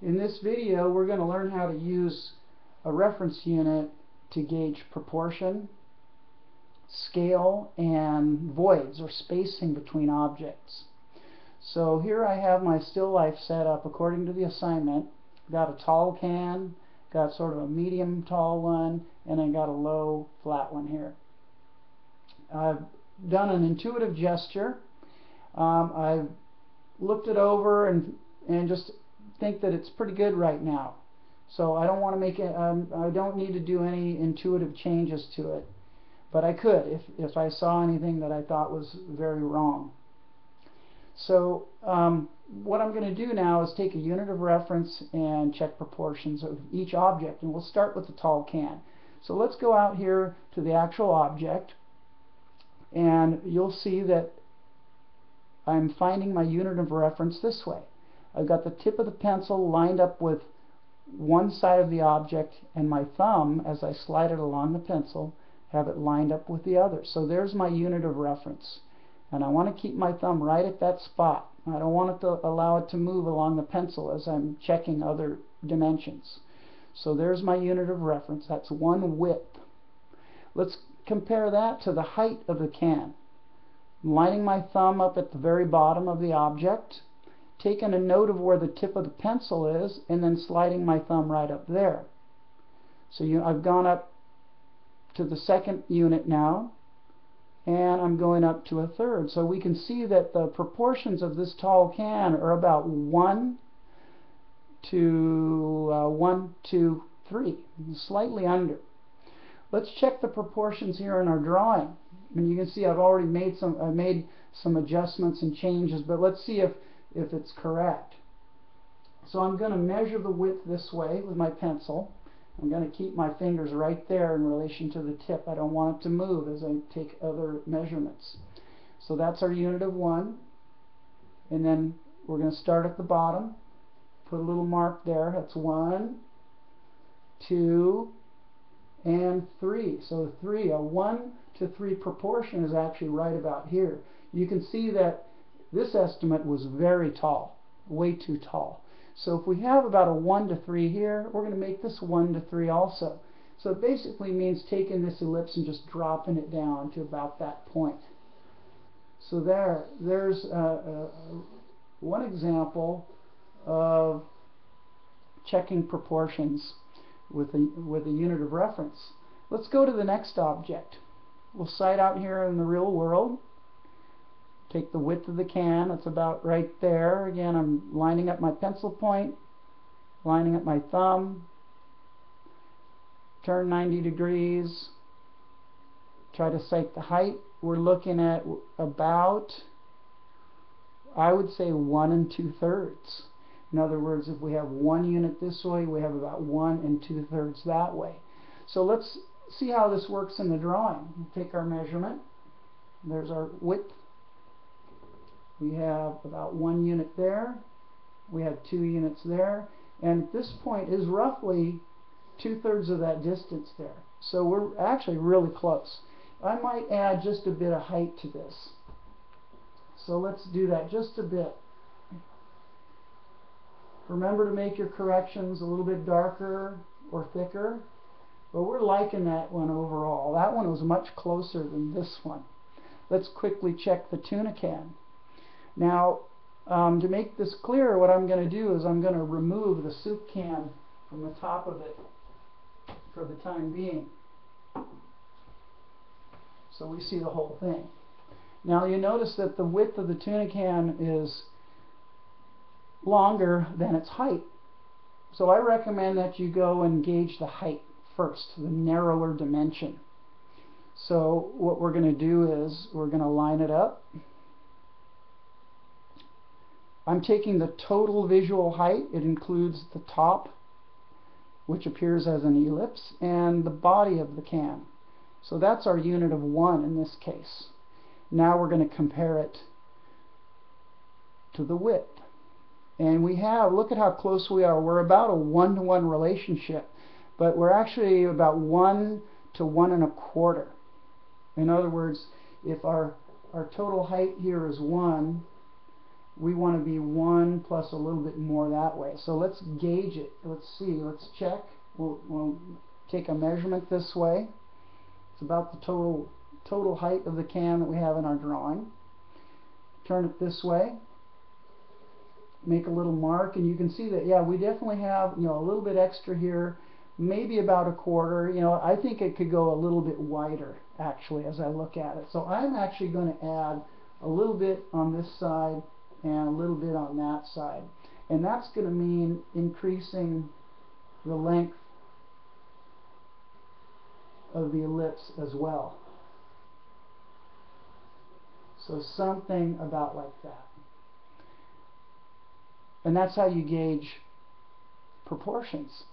In this video, we're going to learn how to use a reference unit to gauge proportion, scale, and voids or spacing between objects. So here I have my still life set up according to the assignment. Got a tall can, got sort of a medium tall one, and I got a low flat one here. I've done an intuitive gesture. I've looked it over and just think that it's pretty good right now. So I don't want to make it, I don't need to do any intuitive changes to it. But I could if I saw anything that I thought was very wrong. So what I'm going to do now is take a unit of reference and check proportions of each object, and we'll start with the tall can. So let's go out here to the actual object, and you'll see that I'm finding my unit of reference this way. I've got the tip of the pencil lined up with one side of the object, and my thumb, as I slide it along the pencil, have it lined up with the other. So there's my unit of reference. And I want to keep my thumb right at that spot. I don't want it to allow it to move along the pencil as I'm checking other dimensions. So there's my unit of reference. That's one width. Let's compare that to the height of the can. I'm lining my thumb up at the very bottom of the object, taking a note of where the tip of the pencil is, and then sliding my thumb right up there. So I've gone up to the second unit now, and I'm going up to a third. So we can see that the proportions of this tall can are about 1 to 3, slightly under. Let's check the proportions here in our drawing. And you can see I've already made some adjustments and changes, but let's see if it's correct. So I'm going to measure the width this way with my pencil. I'm going to keep my fingers right there in relation to the tip. I don't want it to move as I take other measurements. So that's our unit of 1. And then we're going to start at the bottom. Put a little mark there. That's 1, 2, and 3. So 3, a 1 to 3 proportion is actually right about here. You can see that this estimate was very tall, way too tall. So if we have about a 1 to 3 here, we're going to make this 1 to 3 also. So it basically means taking this ellipse and just dropping it down to about that point. So there's one example of checking proportions with a unit of reference. Let's go to the next object. We'll sight out here in the real world. Take the width of the can, that's about right there. Again, I'm lining up my pencil point, lining up my thumb, turn 90 degrees, try to sight the height. We're looking at about, I would say, 1 2/3. In other words, if we have 1 unit this way, we have about 1 2/3 that way. So let's see how this works in the drawing. We'll take our measurement. There's our width. We have about 1 unit there. We have 2 units there. And at this point is roughly 2/3 of that distance there. So we're actually really close. I might add just a bit of height to this. So let's do that just a bit. Remember to make your corrections a little bit darker or thicker. But we're liking that one overall. That one was much closer than this one. Let's quickly check the tuna can. Now, to make this clear, what I'm going to do is I'm going to remove the soup can from the top of it for the time being, so we see the whole thing. Now you notice that the width of the tuna can is longer than its height. So I recommend that you go and gauge the height first, the narrower dimension. So what we're going to do is we're going to line it up. I'm taking the total visual height. It includes the top, which appears as an ellipse, and the body of the can. So that's our unit of 1 in this case. Now we're going to compare it to the width. And we have, look at how close we are. We're about a 1 to 1 relationship, but we're actually about 1 to 1 1/4. In other words, if our total height here is 1, we want to be 1 plus a little bit more that way. So let's gauge it. Let's see. Let's check. We'll take a measurement this way. It's about the total height of the can that we have in our drawing. Turn it this way. Make a little mark, and you can see that, yeah, we definitely have, you know, a little bit extra here, maybe about 1/4. You know, I think it could go a little bit wider actually as I look at it. So I'm actually going to add a little bit on this side and a little bit on that side, and that's going to mean increasing the length of the ellipse as well. So something about like that. And that's how you gauge proportions.